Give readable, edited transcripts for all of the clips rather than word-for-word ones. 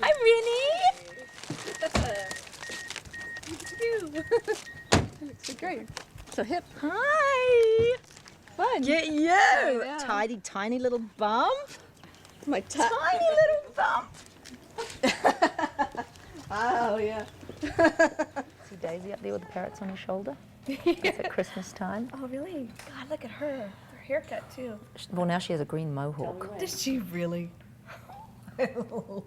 Hi, Renee. Looks great. So hip. Hi. Fun. Get you. Yeah. Tidy, tiny little bump. My Tiny little bump. Oh, yeah. See Daisy up there with the parrots on her shoulder? It's at Christmas time. Oh, really? God, look at her. Her haircut, too. Well, now she has a green mohawk. Does she really? I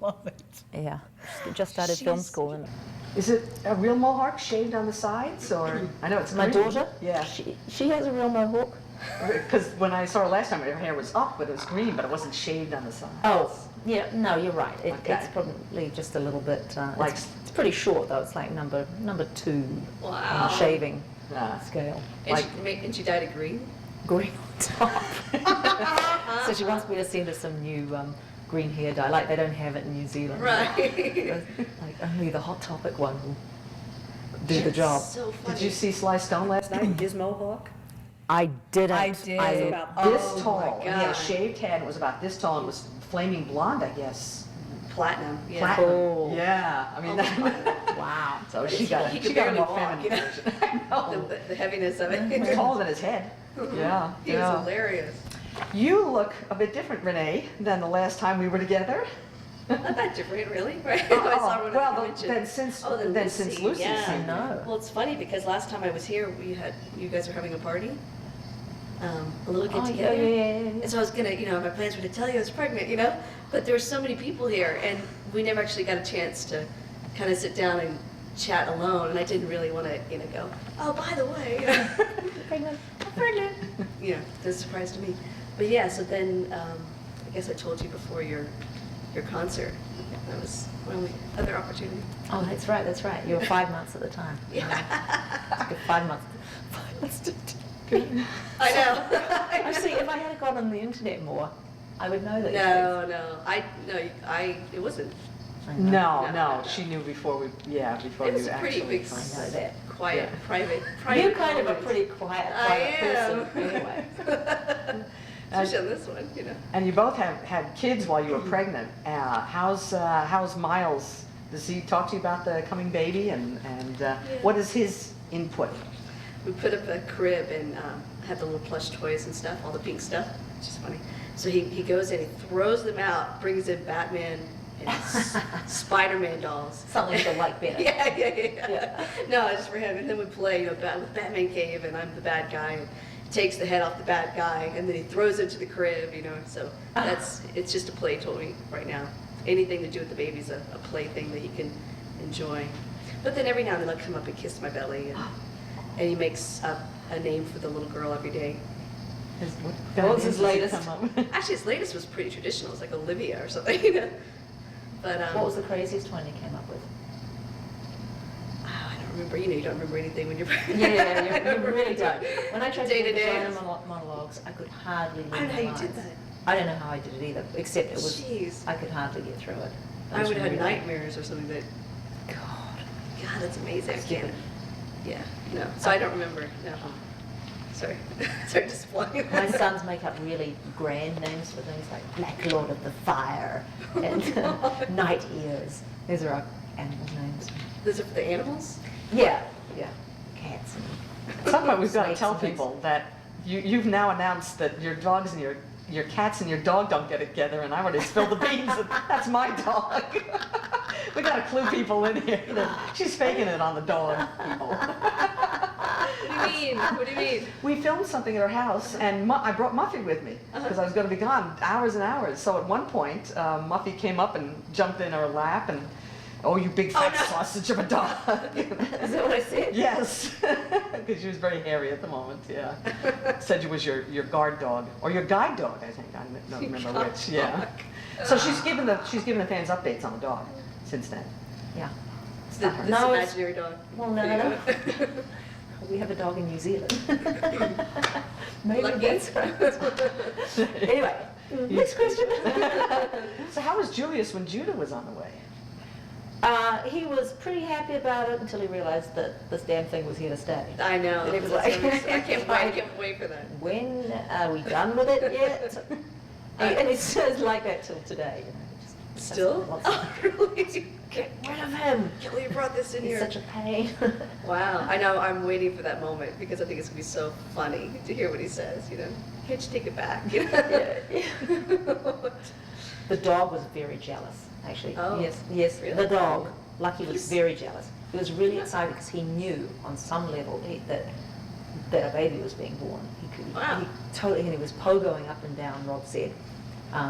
love it. Yeah. She just started film school. And Is it a real mohawk shaved on the sides, or I know it's my green. daughter, Yeah, she has a real mohawk. because when I saw her last time, her hair was up, but it was green, but it wasn't shaved on the sides. Oh, yeah, no, you're right. Okay. It's probably just a little bit, Like- it's pretty short though. It's like number 2 on Wow. the shaving Ah. scale. And she dyed it green? Green on top. So she wants me to send her some new green hair dye, like they don't have it in New Zealand. Right. Like only the Hot Topic one will do the job. So funny. Did you see Sly Stone last night? His mohawk? I didn't. I did. About Oh this my tall. He had a God. shaved head. It was about this tall. And it was flaming blonde, I guess. Platinum. Yeah. Platinum. Oh. Yeah. I mean, Wow. so But she got he she could got a barely more walk, feminine you know? version. I know. The heaviness of it. It's taller than his head. Yeah. He was yeah. hilarious. You look a bit different, Renee, than the last time we were together. Not that different, really, right? Oh, I saw her when I well, mentioned. then since Oh, then then since Lucy's yeah. seen No. Well, it's funny because last time I was here, you guys were having a party, a little get together. yeah. And so I was gonna, my plans were to tell you I was pregnant, but there were so many people here, and we never actually got a chance to kind of sit down and chat alone, and I didn't really want to, go, oh, by the way, Pregnant. I'm pregnant. That's a surprise to me. But yeah, so then I guess I told you before your concert. That was my only other opportunity. Oh, that's right, that's right. You were 5 months at the time. Yeah. Good 5 months. 5 months to I know. Actually, if I had got on the internet more, I would know that. It wasn't. No, she knew before It you was a pretty actually big, found out. that. quiet, private. You're kind of a moment. pretty quiet I am. person anyway. Especially on this one, And you both have had kids while you were pregnant. How's Miles? Does he talk to you about the coming baby, and what is his input? We put up a crib and had the little plush toys and stuff, all the pink stuff, which is funny. So he goes in, he throws them out, brings in Batman and Spider-Man dolls. Something to like better. Yeah. No, it's just for him. And then we play, with Batman Cave, and I'm the bad guy. And takes the head off the bad guy, and then he throws it to the crib, So it's just a play toy right now. Anything to do with the baby's a play thing that he can enjoy. But then every now and then he'll come up and kiss my belly, and he makes up a name for the little girl every day. What was his latest? Actually, his latest was pretty traditional. It was like Olivia or something. But What was the craziest one you came up with? I don't remember. You don't remember anything when you're pregnant. Yeah, you really don't. When I tried to do Day-to-day. vagina monologues, I could hardly I don't know how you memorize. did that. I don't know how I did it either, except it was, Jeez. I could hardly get through it. I would have had really- nightmares or something that. God, that's amazing. I Stupid. can't. Yeah, no. So I don't remember. No. Sorry. Sorry to spoil you. My sons make up really grand names for things like Black Lord of the Fire and Night Ears. These are our animal names. Those are for the animals? Yeah, cats and Sometimes we've got to snakes tell and things. people that you've now announced that your dogs and your cats and your dog don't get together, and I already spilled the beans. And that's my dog. We got to clue people in here. She's faking it on the dog, people. What do you mean? What do you mean? We filmed something at her house, and I brought Muffy with me because I was going to be gone hours and hours. So at one point, Muffy came up and jumped in her lap, and oh, you big fat sausage of a dog. Is that what I said? Yes, because she was very hairy at the moment. Yeah, said it was your guard dog or your guide dog. I think I don't remember which. Yeah. So she's given the fans updates on the dog since then. Yeah. This No, it's- imaginary dog. Well, no. We have a dog in New Zealand. Maybe Lucky. that's right. Anyway, next question. So how was Julius when Judah was on the way? He was pretty happy about it until he realized that this damn thing was here to stay. I know. And he was That's like, what I can't wait for that. when are we done with it yet? And it's like that till today. You know, just Still? wants to Oh, really? get rid of him. Kelly brought this in He's here. such a pain. Wow, I know, I'm waiting for that moment because I think it's gonna be so funny to hear what he says, you know? Can't you take it back? You know? The dog was very jealous, actually. Oh, Yes, really? the dog, Lucky, was He's- very jealous. He was really excited because he knew on some level that a baby was being born. Wow. He totally, and he was pogoing up and down, Rob said,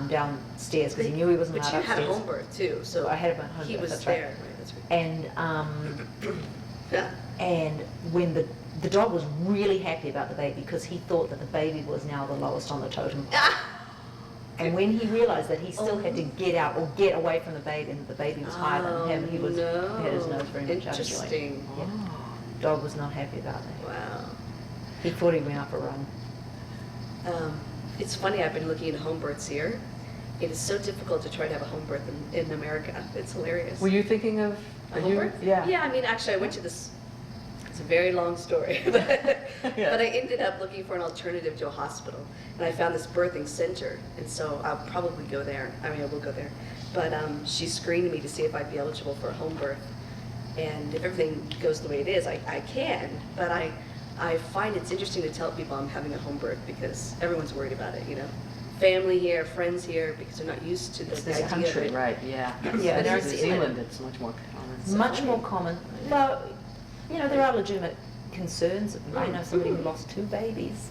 downstairs because he knew he wasn't allowed But you had a upstairs. home birth too, so I had a home he birth, was that's there, right. right, that's right. And Yeah. and when the dog was really happy about the baby because he thought that the baby was now the lowest on the totem pole. And when he realized that he still had to get out or get away from the baby and the baby was higher than him, he had his nose very much out of joint. Interesting. Yeah. Dog was not happy about that. Wow. He thought he went up a run. It's funny, I've been looking at home births here. It is so difficult to try to have a home birth in America. It's hilarious. Were you thinking of? A home birth? Yeah. Yeah, I mean, actually, I went to this, it's a very long story, but Yeah. but I ended up looking for an alternative to a hospital. And I found this birthing center, and so I'll probably go there. I mean, I will go there. But she screened me to see if I'd be eligible for a home birth. And if everything goes the way it is, I can. But I find it's interesting to tell people I'm having a home birth because everyone's worried about it, you know. Family here, friends here, because they're not used to It's the this idea country, of it. right, yeah. Yeah, In there's New Zealand, it's much more common. So Much funny. more common. Though, you know, there are legitimate concerns. I know somebody who lost 2 babies.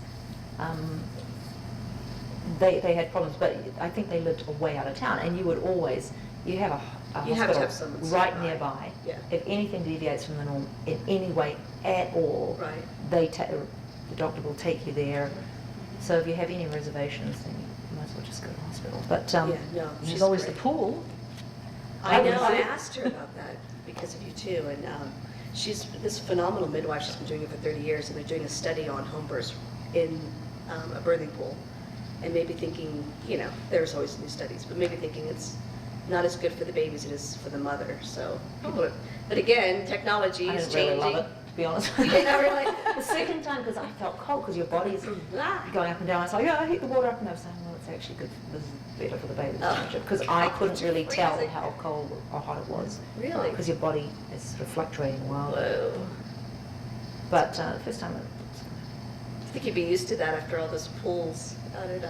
They had problems, but I think they lived way out of town. And you would always, you have a You have to hospital have someone right nearby. nearby. Yeah. If anything deviates from the norm in any way at all, Right. the doctor will take you there. So if you have any reservations, then you might as well just go to hospital. But Yeah, no, There's she's always great. the pool. I know, I would- asked her about that because of you too, and she's this phenomenal midwife, she's been doing it for 30 years, and they're doing a study on home births in a birthing pool, and maybe thinking, you know, there's always new studies, but maybe thinking it's not as good for the babies as it is for the mother, so people are, but again, technology I is didn't really changing. love it, to be honest. You didn't really? The second time, because I felt cold, because your body's Ah. going up and down. I was like, yeah, I heat the water up, and I was saying, well, it's actually good. This is better for the baby's Oh. temperature, because I couldn't really tell Freezing. how cold or hot it was. Really? Because your body is sort of fluctuating wildly. Whoa. But the first time it was I think you'd be used to that after all those pools out at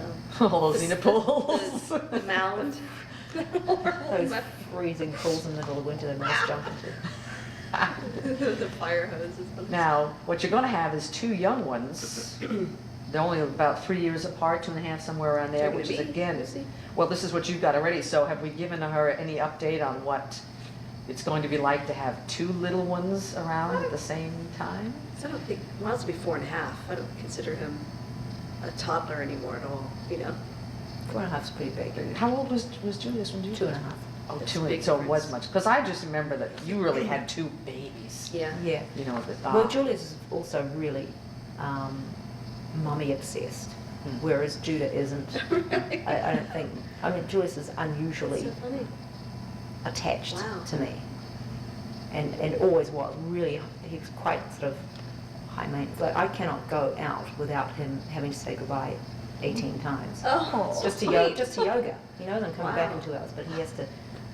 All those the- Xena pools. the mound. those freezing pools in the middle of winter that most jump into. The fire hoses. Now, what you're going to have is 2 young ones. They're only about 3 years apart, 2.5, somewhere around there, They're which is gonna be, again, Lucy? well, this is what you've got already. So have we given her any update on what it's going to be like to have 2 little ones around at the same time? So I don't think, Miles will be 4.5. I don't consider him a toddler anymore at all, you know? 4.5 is pretty big. How old was Julius when you? 2.5. Oh, That's 2, a big so it was difference. much. Because I just remember that you really had 2 babies. Yeah. Yeah. You know, that, Well, Julius is also really mummy obsessed, whereas Judah isn't. I don't think. I mean, Julius is unusually So funny. attached Wow. to me, and always was. Really, he's quite sort of high maintenance. Like I cannot go out without him having to say goodbye 18 times. Oh, Just to sweet. yoga. Just to yoga. He knows I'm coming back Wow. in 2 hours, but he has to.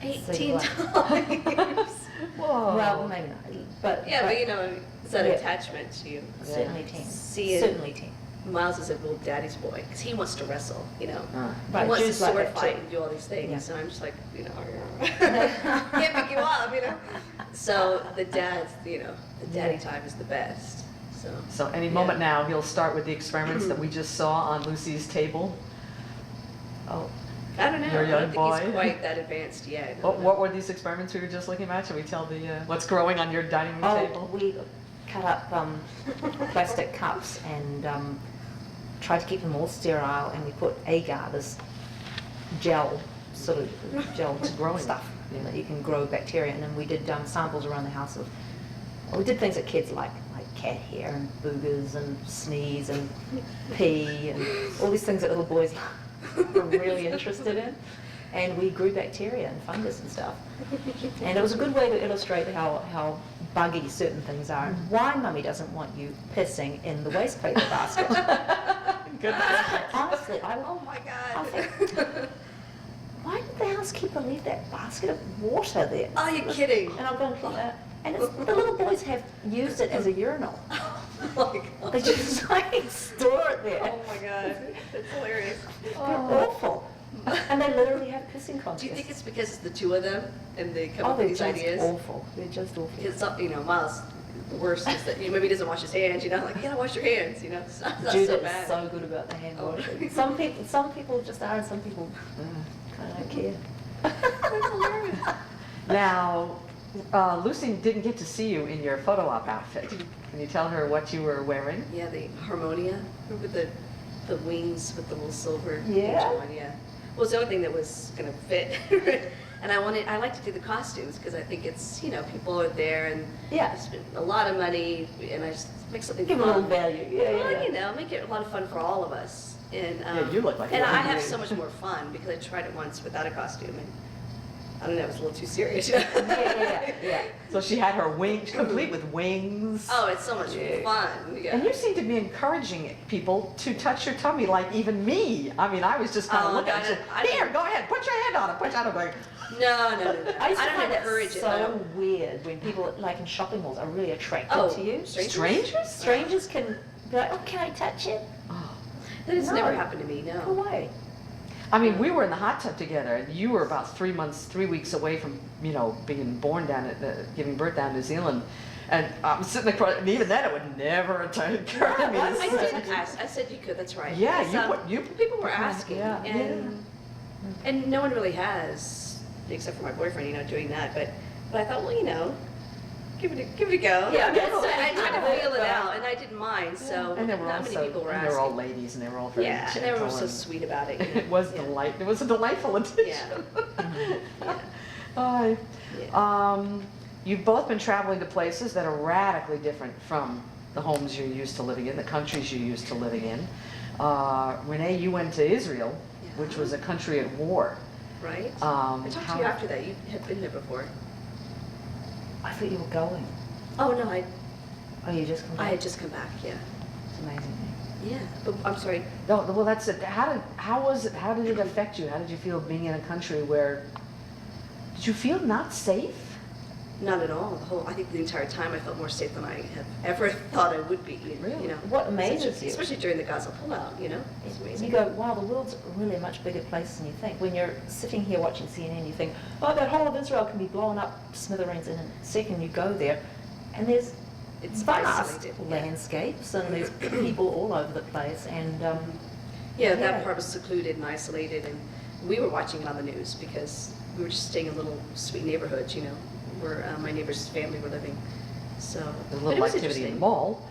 say 18 goodbye. times. Whoa. Well, maybe not. But Yeah, but you know, it's that Yeah. attachment to you. certainly 10. See it. Certainly 10. Miles is a real daddy's boy because he wants to wrestle, you know. Ah. He wants to Jude's like sword that too. fight and do all these things, Yeah. and I'm just like, you know, can't pick you up, you know. So the dad's, you know, the daddy time is the best. So any Yeah. moment now, he'll start with the experiments that we just saw on Lucy's table. Oh, I don't know. Your I young don't think he's boy. quite that advanced yet. What were these experiments we were just looking at? Should we tell the, what's growing on your dining room oh, table? we cut up plastic cups and tried to keep them all sterile, and we put agar, this gel, sort of gel growing. stuff Yeah. that you can grow bacteria. And then we did samples around the house of, well, we did things that kids like cat hair and boogers and sneeze and pee and all these things that little boys are really interested in. and we grew bacteria and fungus and stuff. And it was a good way to illustrate how buggy certain things are and why Mummy doesn't want you pissing in the waste paper basket. Good. Honestly, Oh my I God. think, why did the housekeeper leave that basket of water there? Oh, you're kidding. And I'll go and clean that. And the little boys have used it as a urinal. Oh my God. They just like store it there. Oh my God. That's hilarious. They're awful. And they literally have pissing contests. Do you think it's because it's the two of them and they come up they're with these just ideas? awful. They're just awful. Because, Miles, the worst is that maybe he doesn't wash his hands, like, you gotta wash your hands, It's not Judith so is bad. so good about the hand Oh. washing. Some people just are, and some people kind of don't care. That's hilarious. Now, Lucy didn't get to see you in your photo op outfit. Can you tell her what you were wearing? Yeah, the harmonia, remember the wings with the little silver Yeah. one, yeah. Well, it's the only thing that was gonna fit. And I like to do the costumes because I think it's, people are there and Yeah. I spend a lot of money and I just make something Give them a fun. little value. Yeah, Well, make it a lot of fun for all of us. And Yeah, you look like and you're I have hungry. so much more fun because I tried it once without a costume and I don't know, it was a little too serious. Yeah. So she had her wings, complete with wings. Oh, it's so much fun. Yeah. And you seem to be encouraging people to touch your tummy, like even me. I mean, I was just kind of Oh, looking no, at you. I Here, didn't- go ahead, put your hand on it, put your hand on it. No. I used to don't find that encourage it. so weird when people, like in shopping malls, are really attracted Oh, to you. Strangers? Strangers can be like, oh, can I touch it? Oh. That has No. never happened to me, Go no. away. I mean, we were in the hot tub together, and you were about 3 weeks away from, being born down at, giving birth down in New Zealand. And I'm sitting across, and even then it would never occur to me to I say. did ask. I said you could. That's right. Yeah, Because, you people were asking, Yeah, and no one really has, except for my boyfriend, doing that. But I thought, well, give it a go. Yeah, I tried to yeah. feel it out, and I didn't mind. So And they were not all many people were and they were all asking. ladies, and they were all very Yeah, and they were gentle so and- sweet about it. It was Yeah. It was a delightful addition. Yeah. Hi. Yeah. You've both been traveling to places that are radically different from the homes you're used to living in, the countries you're used to living in. Renee, you went to Israel, which Yeah. was a country at war. Right. Um, I talked to how- you after that. You had been there before. I thought you were going. Oh no, I You just come back? had just come back. Yeah. It's amazing. Yeah. But I'm sorry. No, well, that's it. How was it? How did it affect you? How did you feel being in a country where? Did you feel not safe? Not at all. I think the entire time I felt more safe than I have ever thought I would be. Really? What amazes you? Especially during the Gaza pullout. It's amazing. You go, wow, the world's really a much bigger place than you think. When you're sitting here watching CNN, you think, oh, that whole of Israel can be blown up smithereens in a second. You go there, and there's It's vast isolated. landscapes, and there's people all over the place, and Yeah, Yeah. that part was secluded and isolated, and we were watching it on the news because we were just staying in little sweet neighborhoods, where my neighbor's family were living. So There was a but it little was activity in the interesting. mall.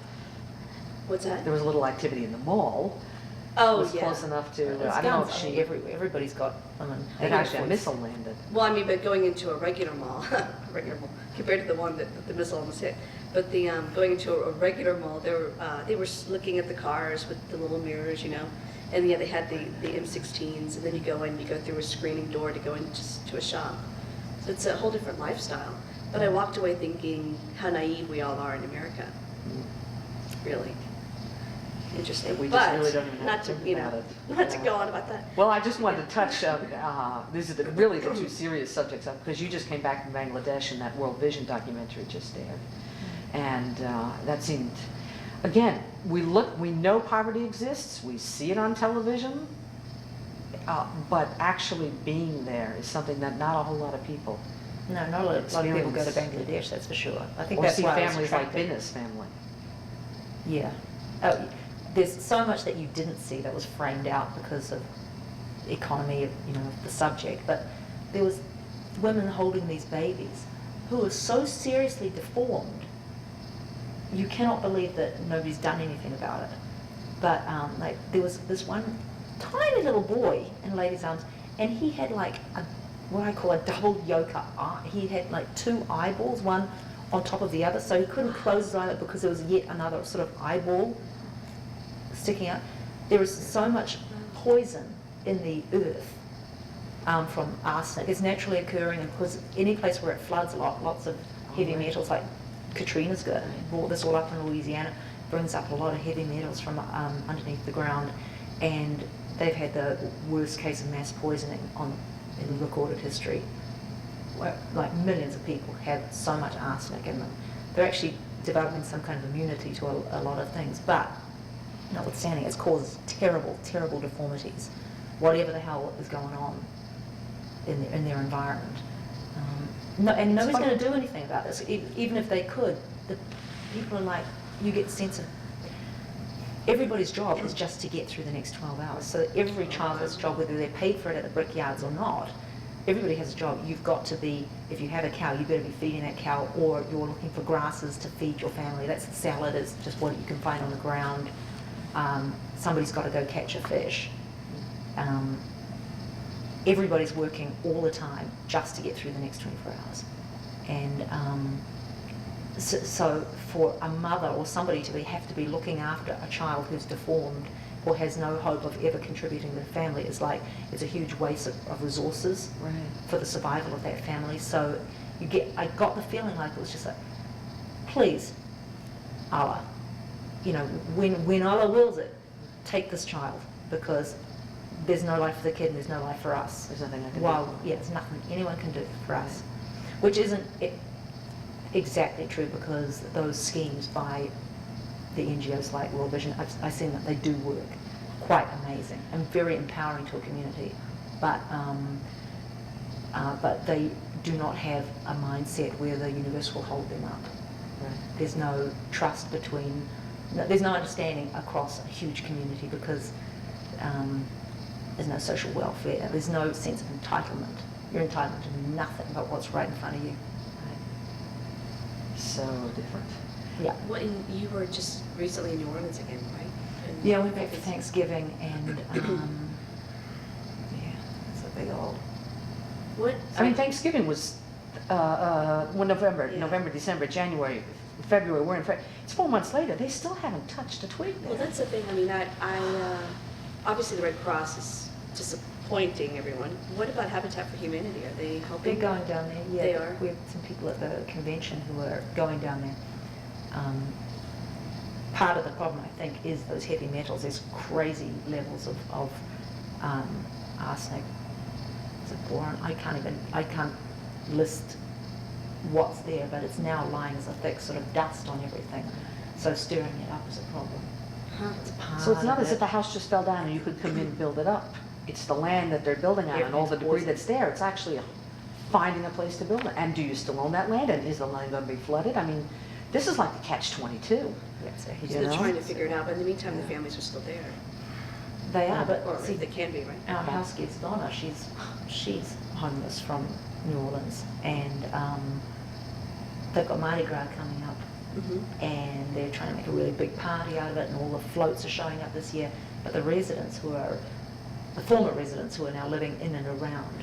What's that? There was a little activity in the mall. Oh, It was yeah. close enough to. there's I don't know guns. if I mean, she. everybody's got them. And It actually a missile landed. Well, but going into a regular mall, compared to the one that the missile almost hit, but going into a regular mall, they were looking at the cars with the little mirrors, and yeah, they had the M16s, and then you go through a screening door to go into a shop. So it's a whole different lifestyle. But I walked away thinking how naive we all are in America. Really interesting. We just but really don't even have not to to think about it. not to Yeah. go on about that. Well, I just wanted to touch, these are really the two serious subjects, because you just came back from Bangladesh and that World Vision documentary just aired. And that seemed, again, we know poverty exists, we see it on television, but actually being there is something that not a whole lot of people, No, not a lot of people go to Experience. Bangladesh, that's for sure. I think or that's see why I was families like attracted. Binna's family. Yeah. Oh, there's so much that you didn't see that was framed out because of economy of, the subject. But there was women holding these babies who were so seriously deformed, you cannot believe that nobody's done anything about it. But there was this one tiny little boy in Lady's Arms, and he had what I call a double yolk eye. He had two eyeballs, one on top of the other, so he couldn't close his eyelid because there was yet another sort of eyeball sticking out. There is so much poison in the earth from arsenic. It's naturally occurring, and because any place where it floods a lot, lots of heavy metals, like Katrina's brought this all up in Louisiana, brings up a lot of heavy metals from underneath the ground, and they've had the worst case of mass poisoning in recorded history. Where, like, millions of people have so much arsenic in them. They're actually developing some kind of immunity to a lot of things, but notwithstanding, it causes terrible, terrible deformities, whatever the hell is going on in their environment. And nobody's going to do anything about this. Even if they could, the people are like, you get the sense of everybody's job is just to get through the next 12 hours. So every child has a job, whether they're paid for it at the brickyards or not. Everybody has a job. You've got to be, if you have a cow, you better be feeding that cow, or you're looking for grasses to feed your family. That's the salad, is just what you can find on the ground. Somebody's got to go catch a fish. Everybody's working all the time just to get through the next 24 hours. And so for a mother or somebody to have to be looking after a child who's deformed or has no hope of ever contributing to the family is like, it's a huge waste of resources for the survival of that family. So I got the feeling like it was just like, please, Allah, when Allah wills it, take this child, because there's no life for the kid and there's no life for us. There's nothing I can do. Yeah, there's nothing anyone can do for us, which isn't exactly true, because those schemes by the NGOs like World Vision, I've seen that they do work quite amazing and very empowering to a community, but they do not have a mindset where the universe will hold them up. There's no trust there's no understanding across a huge community, because there's no social welfare, there's no sense of entitlement. You're entitled to nothing but what's right in front of you. So different. Yeah. Well, and you were just recently in New Orleans again, right? And Yeah, we went back for Thanksgiving, and yeah, it's a big old. What? I mean, Thanksgiving was November, Yeah. November, December, January, February. We're in February. It's 4 months later. They still haven't touched a twig there. Well, that's the thing. I mean, I obviously the Red Cross is disappointing everyone. What about Habitat for Humanity? Are they helping? They're going down there. Yeah, They are? We have some people at the convention who are going down there. Part of the problem, I think, is those heavy metals. There's crazy levels of arsenic. Is it boron? I can't list what's there, but it's now lying as a thick sort of dust on everything. So stirring it up is a problem. Huh. It's part So it's not of as if it. the house just fell down and you could come in and build it up. It's the land that they're building on and all the debris that's there. It's actually finding a place to build it. And do you still own that land? And is the land going to be flooded? I mean, this is like the catch-22. Yeah, it's a huge So they're know? trying to figure it out, but in the meantime, the families are still there. They are, but Or see, they can be, right? our housekeeper Donna, she's homeless from New Orleans, and they've got Mardi Gras coming up, and they're trying to make a really big party out of it, and all the floats are showing up this year. But the residents the former residents who are now living in and around,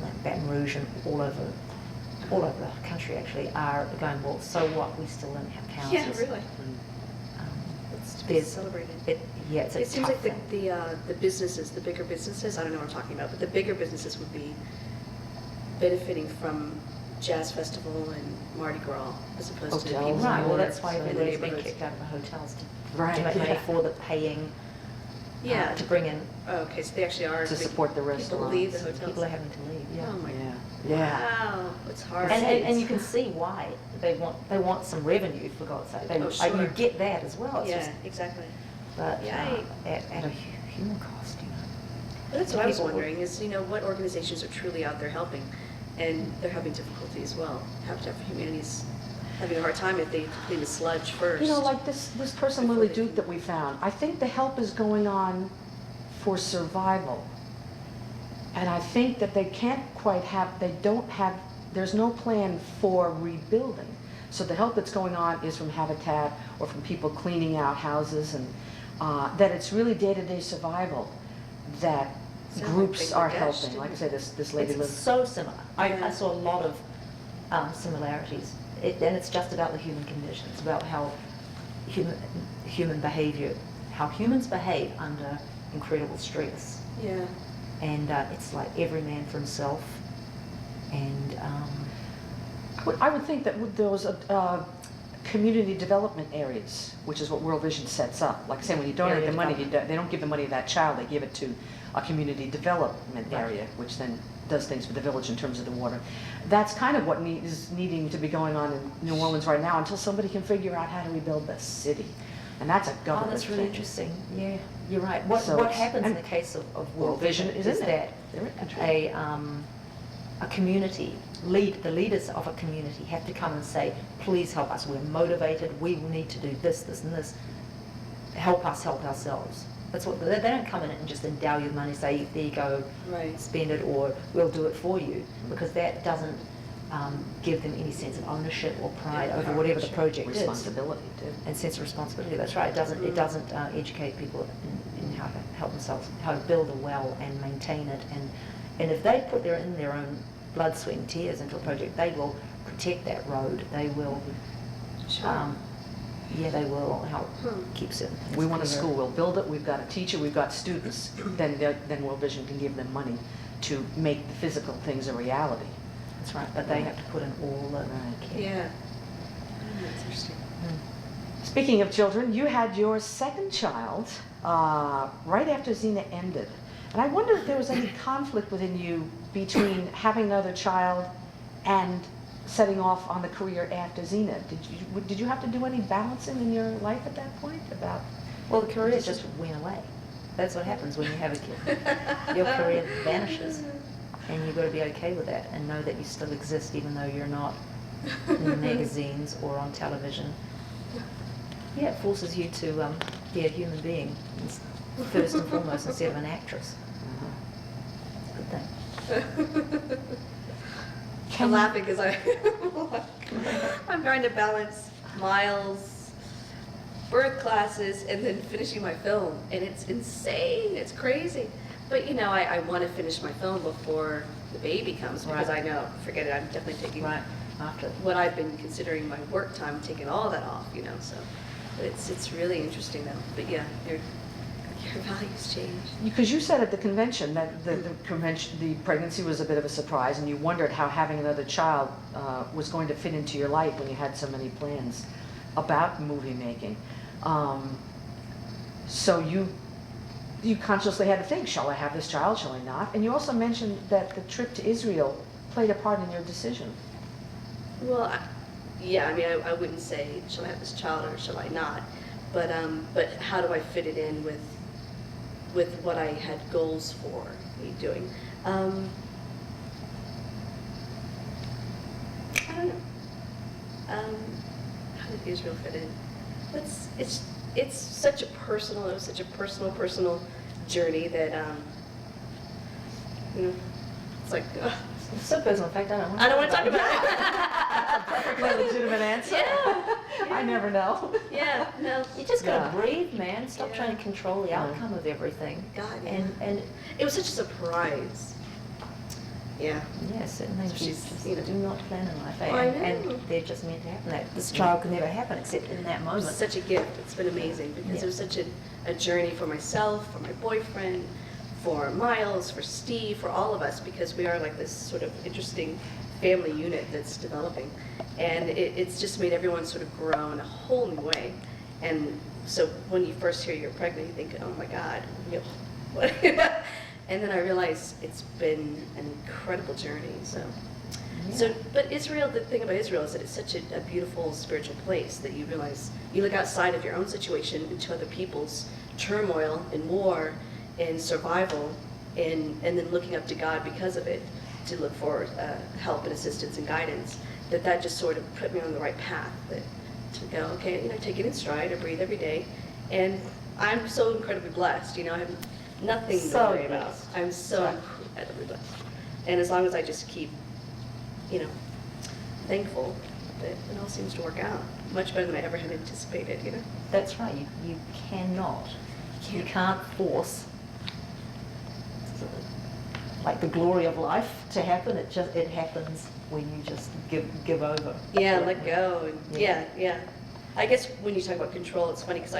like Baton Rouge and all over the country actually, are going, well, so what? We still don't have houses. Yeah, really. It's to be There's- celebrated. It's a It seems tough like thing. the businesses, the bigger businesses, I don't know what I'm talking about, but the bigger businesses would be benefiting from Jazz Festival and Mardi Gras as opposed to the Hotels. people. Right, well, that's So why in the everybody's been neighborhoods. kicked out of the hotels to Right. make money for the paying, Yeah. to bring in, Oh, okay, so they actually are. To support the People leave the restaurants. hotels. people are having to leave, yeah. Oh my. Yeah. Yeah. Wow, it's hard. And you can see why they want some revenue, for God's sake. Oh, sure. You get that as well. It's Yeah, just, exactly. but Yeah, at a human cost, Well, that's what I was People- wondering is, what organizations are truly out there helping, and they're having difficulty as well. Habitat for Humanity is having a hard time if they clean the sludge first. Like this person, Before Lily they Duke, can- that we found, I think the help is going on for survival. And I think that they there's no plan for rebuilding. So the help that's going on is from Habitat or from people cleaning out houses, and that it's really day-to-day survival that Sounds like groups are Bangladesh, helping. didn't Like I it? said, this lady it's lives. so similar. Yeah. I saw a lot of similarities. And it's just about the human condition. It's about how human behavior, how humans behave under incredible stress. Yeah. and it's like every man for himself. And I would think that with those community development areas, which is what World Vision sets up. Like I say, when you donate Area the money, development. they don't give the money to that child, they give it to a community development Right. area, which then does things for the village in terms of the water. That's kind of what is needing to be going on in New Orleans right now until somebody can figure out how to rebuild the city. And that's a oh, government that's really thing. interesting. Yeah, you're right. What So what it's- happens in and the case of World World Vision Vision is is in there. that They're in control. a community the leaders of a community have to come and say, please help us. We're motivated. We need to do this, this, and this. Help us help ourselves. That's what they don't come in and just endow you with money, say, there you go, Right. spend it, or we'll do it for you, because that doesn't give them any sense of ownership or pride over whatever the project is. Responsibility, too. And sense of responsibility. That's right. It doesn't educate people in how to help themselves, how to build a well and maintain it. And if they put in their own blood, sweat, and tears into a project, they will protect that road. They will. Sure. They will help keep certain things. We want a clear. school, we'll build it, we've got a teacher, we've got students, then World Vision can give them money to make the physical things a reality. That's right. But they have to put in all the care. Yeah. Oh, that's interesting. Speaking of children, you had your second child right after Xena ended. And I wonder if there was any conflict within you between having another child and setting off on the career after Xena. Did you have to do any balancing in your life at that point about? Well, the career just went away. That's what happens when you have a kid. Your career vanishes, and you've got to be okay with that and know that you still exist even though you're not in the magazines or on television. Yeah, it forces you to be a human being first and foremost instead of an actress. It's a good thing. I'm laughing because I'm trying to balance Miles, birth classes, and then finishing my film, and it's insane. It's crazy. But you know, I want to finish my film before the baby comes because Right. I know, forget it, I'm definitely taking Right, after. what I've been considering my work time, taking all that off, you know. So, but it's really interesting though. But yeah, your values change. Because you said at the convention that the pregnancy was a bit of a surprise, and you wondered how having another child was going to fit into your life when you had so many plans about movie making. So you consciously had to think, shall I have this child, shall I not? And you also mentioned that the trip to Israel played a part in your decision. Well, yeah, I mean, I wouldn't say, shall I have this child or shall I not? But how do I fit it in with what I had goals for me doing? I don't know. How did Israel fit in? It's such a personal, it was such a personal journey that, you know, it's like, It's so personal. In fact, I don't want to talk about it. Perfectly legitimate answer. Yeah. I never know. Yeah, no. You just gotta Yeah. breathe, man. Stop Yeah. trying to control the outcome of everything. God, yeah. And It was such a surprise. Yeah. yeah, certain things you She's, just you know. do not plan in life. Eh? Oh, I and know. they're just meant to happen. This child could never happen except in that It moment. was such a gift. It's been amazing because Yeah. it was such a journey for myself, for my boyfriend, for Miles, for Steve, for all of us, because we are like this sort of interesting family unit that's developing. And it's just made everyone sort of grow in a whole new way. And so when you first hear you're pregnant, you think, oh my God, you know, what? And then I realized it's been an incredible journey. So, but Israel, the thing about Israel is that it's such a beautiful spiritual place that you realize, you look outside of your own situation into other people's turmoil and war and survival, and then looking up to God because of it, to look for help and assistance and guidance, that just sort of put me on the right path, to go, okay, you know, take it in stride, I breathe every day, and I'm so incredibly blessed, you know, I have nothing to So worry about. blessed. I'm so Right. incredibly blessed. And as long as I just keep, you know, thankful, that it all seems to work out much better than I ever had anticipated, you know? That's right. You cannot. You can't force like the glory of life to happen. It happens when you just give over. Yeah, let go, and Yeah. yeah. I guess when you talk about control, it's funny because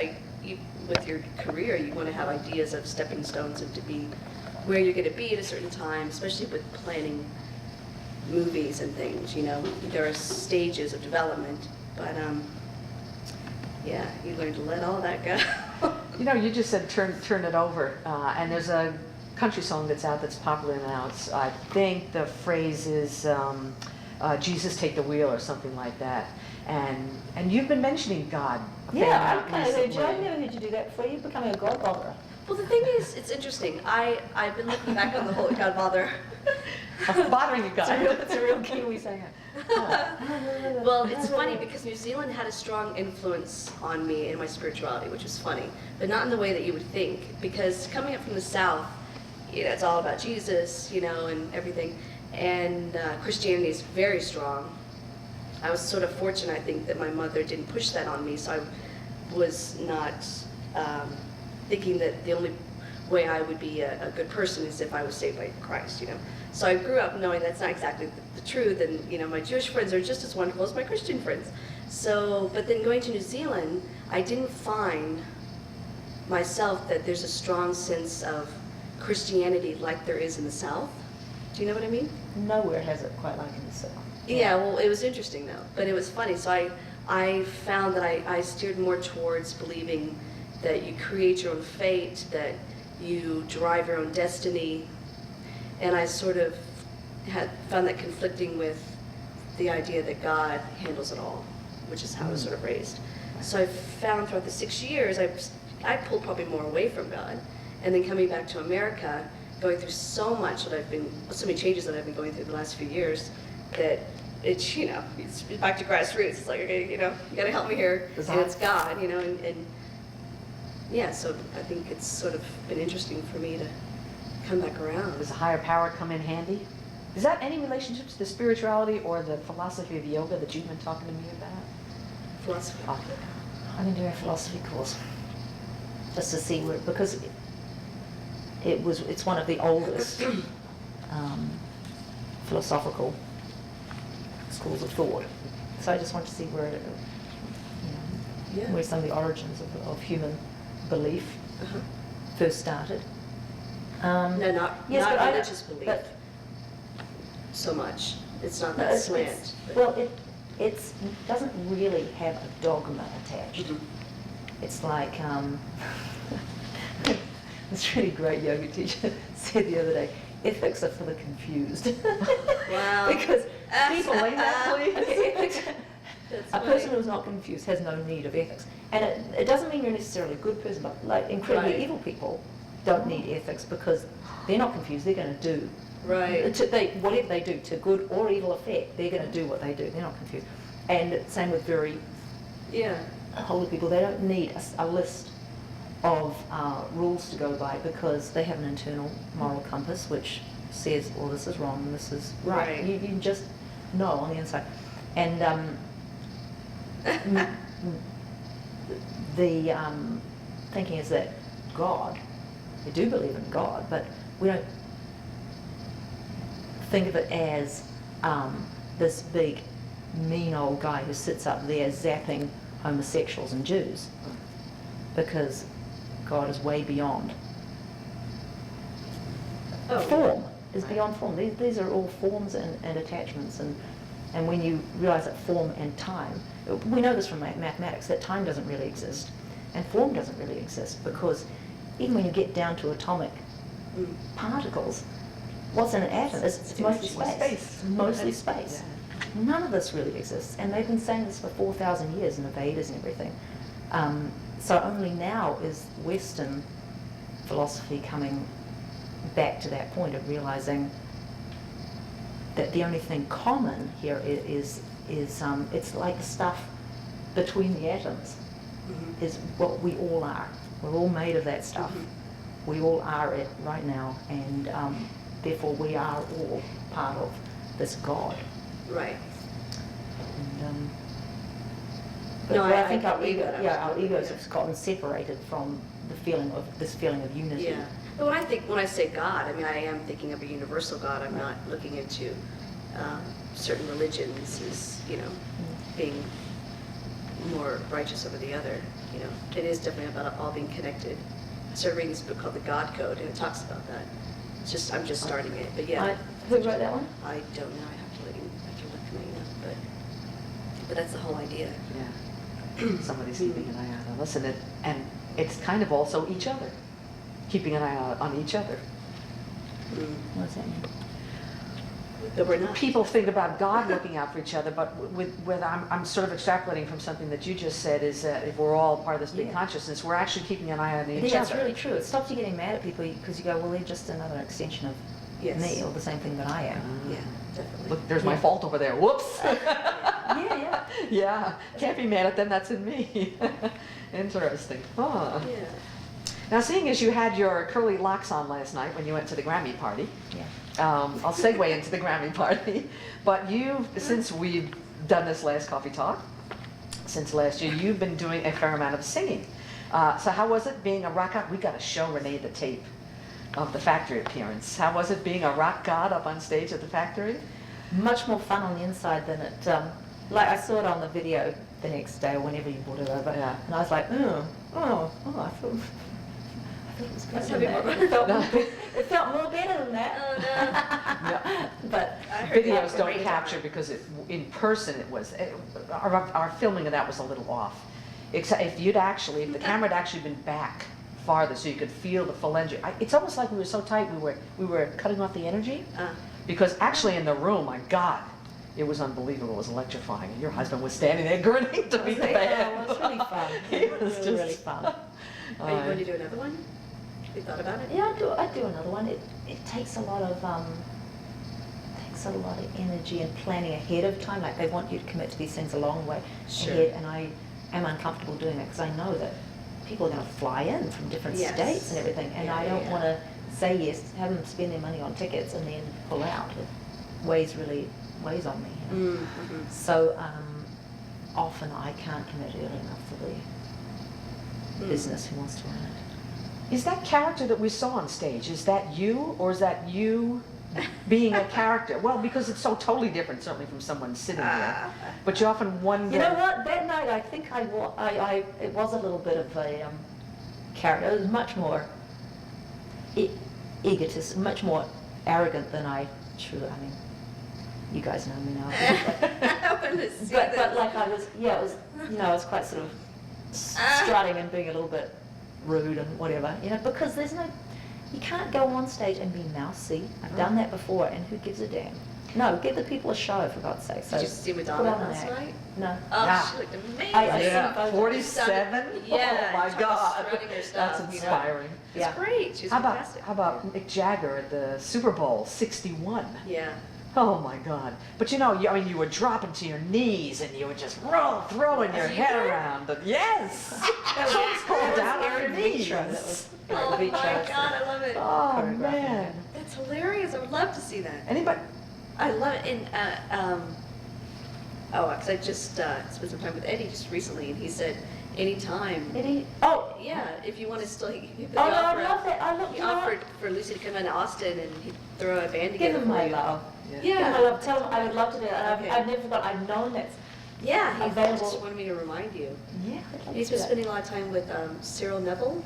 with your career, you want to have ideas of stepping stones and to be where you're going to be at a certain time, especially with planning movies and things, you know. There are stages of development, but yeah, you learn to let all that go. You know, you just said turn it over, and there's a country song that's out that's popular now. It's, I think the phrase is Jesus take the wheel or something like that. And you've been mentioning God a fair Yeah, amount I kind of heard you. recently. I've never heard you do that before. You're becoming a God botherer. Well, the thing is, it's interesting. I've been looking back on the whole God bother. I'm bothering you guys. It's a real Kiwi saying it. Well, it's funny because New Zealand had a strong influence on me in my spirituality, which is funny, but not in the way that you would think. Because coming up from the South, you know, it's all about Jesus, you know, and everything. And Christianity is very strong. I was sort of fortunate, I think, that my mother didn't push that on me, so I was not thinking that the only way I would be a good person is if I was saved by Christ, you know. So I grew up knowing that's not exactly the truth, and you know, my Jewish friends are just as wonderful as my Christian friends. So, but then going to New Zealand, I didn't find myself that there's a strong sense of Christianity like there is in the South. Do you know what I mean? Nowhere has it quite like in the South. Yeah, well, it was interesting though, but it was funny. So I found that I steered more towards believing that you create your own fate, that you drive your own destiny, and I sort of had found that conflicting with the idea that God handles it all, which is how I was sort of raised. So I found throughout the 6 years, I pulled probably more away from God, and then coming back to America, going through so much that so many changes that I've been going through the last few years, that it's, you know, it's back to grassroots. It's like, okay, you know, you gotta help me here, and it's God, you know, and yeah, so I think it's sort of been interesting for me to come back around. Does a higher power come in handy? Is that any relationship to the spirituality or the philosophy of yoga that you've been talking to me about? Philosophy. Oh, I'm going to do a philosophy course just to see where, because it's one of the oldest philosophical schools of thought. So I just want to see where it, Yeah. where some of the origins of human belief first started. No, not Yes, but religious belief but- so much. It's not No, that it's- slant. but- Well, it doesn't really have a dogma attached. Mhm. It's like, this really great yoga teacher said the other day, ethics are for the confused. Wow. Because Explain that, please. That's a funny. person who's not confused has no need of ethics. And it doesn't mean you're necessarily a good person, but like incredibly Right. evil people don't need ethics because they're not confused, they're going to do. Right. Whatever they do, to good or evil effect, they're going to do what they do, they're not confused. And same with very Yeah. holy people, they don't need a list of rules to go by because they have an internal moral compass which says, well, this is wrong and this is right. Right. You just know on the inside. And the thinking is that God, we do believe in God, but we don't think of it as this big, mean old guy who sits up there zapping homosexuals and Jews, because God is way beyond. Oh. Form is beyond form. These are all forms and attachments, and when you realize that form and time, we know this from mathematics, that time doesn't really exist, and form doesn't really exist, because even when you get down to atomic particles, what's in an atom is it's mostly space. It's mostly space. None of this really exists, and they've been saying this for 4,000 years in the Vedas and everything. So only now is Western philosophy coming back to that point of realizing that the only thing common here is it's like stuff between the atoms is what we all are. We're all made of that stuff. We all are it right now, and therefore we are all part of this God. Right. And, but No, I think I our believe ego, that, yeah, our absolutely, egos yeah. have gotten separated from the feeling of this feeling of unity. Yeah. But when I say God, I mean, I am thinking of a universal God. I'm not looking into certain religions as, you know, being more righteous over the other. You know, it is definitely about all being connected. I started reading this book called The God Code, and it talks about that. I'm just starting it, but yeah. Who wrote that one? I don't know. I have to look me up, but that's the whole idea. Yeah. Somebody's keeping an eye out on us, and it's kind of also each other, keeping an eye out on each other. What does that mean? That we're not. People think about God looking out for each other, but I'm sort of extrapolating from something that you just said, is that if we're all part of this big consciousness, we're actually keeping an eye on each other. That's really true. It stops you getting mad at people because you go, well, they're just another extension of me, or the same thing that I am. Yeah, definitely. Look, there's my fault over there. Whoops. Yeah. Yeah, can't be mad at them, that's in me. Interesting. Huh. Yeah. Now, seeing as you had your curly locks on last night when you went to the Grammy party, I'll segue into the Grammy party, but since we've done this last coffee talk, since last year, you've been doing a fair amount of singing. So how was it being a rock god? We got to show Renee the tape of the factory appearance. How was it being a rock god up on stage at the factory? Much more fun on the inside than it, like I saw it on the video the next day or whenever you brought it over, and I was like, I thought it was better than that. It felt more better than that. No. But videos don't capture because in person it was, our filming of that was a little off. Except if the camera had actually been back farther so you could feel the phalange. It's almost like we were so tight we were cutting off the energy. Because actually in the room, my God, it was unbelievable. It was electrifying. And your husband was standing there grinning to meet the band. It was really fun. It was really fun. Are you going to do another one? Have you thought about it? Yeah, I'd do another one. It takes a lot of energy and planning ahead of time. Like they want you to commit to these things a long way ahead, and I am uncomfortable doing that because I know that people are going to fly in from different states and everything, and I don't want to say yes, have them spend their money on tickets and then pull out. It weighs on me. You know? So often I can't commit early enough for the business who wants to run it. Is that character that we saw on stage, is that you, or is that you being a character? Well, because it's so totally different, certainly from someone sitting there. But you often wonder. You know what? That night, I think it was a little bit of a character. It was much more egotist, much more arrogant than I truly. I mean, you guys know me now. But like I was, it was, I was quite sort of strutting and being a little bit rude and whatever, because you can't go on stage and be mousy. I've done that before, and who gives a damn? No, give the people a show, for God's sake. So did you see Madonna last night? No. Oh, she looked amazing. 47? Yeah. Oh my God. Her stuff, That's inspiring. It's great. She's fantastic. How about Mick Jagger at the Super Bowl, 61? Yeah. Oh my God. But you were dropping to your knees and you were just throwing your head around. Yes! That was called down on your knees. Oh my God, I love it. Oh man. That's hilarious. I would love to see that. Anybody? I love it. And, because I just spent some time with Eddie just recently, and he said, anytime. Eddie? Oh, yeah, if you want to still, he I love that. He offered for Lucy to come in Austin and he'd throw a band together. Give him my love. Yeah. Give him my love. Tell him I would love to do it. I've never forgotten. I've known that. Yeah, he available. just wanted me to remind you. Yeah. He's been spending a lot of time with Cyril Neville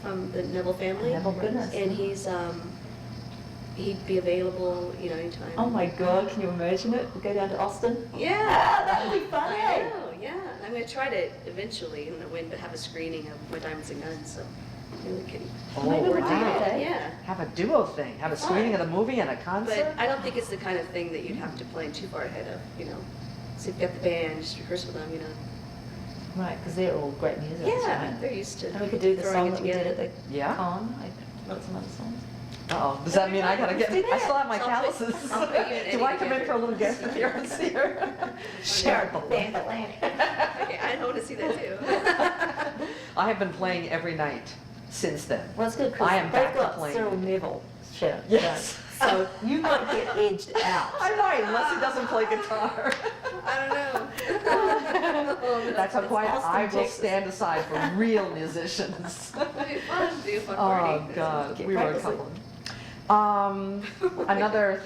from the Neville family. Neville, goodness. And he'd be available, anytime. Oh my God, can you imagine it? We'll go down to Austin. Yeah. That would be fun. I know, yeah. I'm going to try to eventually have a screening of My Diamonds and Guns, so maybe we can. Maybe we'll do wow. that. Yeah. Have a duo thing. Have a screening of the movie and a concert. But I don't think it's the kind of thing that you'd have to plan too far ahead of, So you've got the band, just rehearse with them, Right, because they're all great musicians. Yeah, right? they're used to And we could do the throwing song it that we did together. at the Yeah. con. I wrote some other songs. Uh-oh. Does that mean I gotta get? I still have my calluses. I'll put you and Do I Eddie come in for a little guest appearance here? Share the Band Atlantic. Okay, I want to see that too. I have been playing every night since then. Well, it's good because I am back they've to got playing. Cyril Neville shit. Yes. So you might get edged out. I might, unless he doesn't play guitar. I don't know. That's how quiet Austin, I will Texas. stand aside for real musicians. Be a fun Oh party. God, Get we were a practicing. couple. Another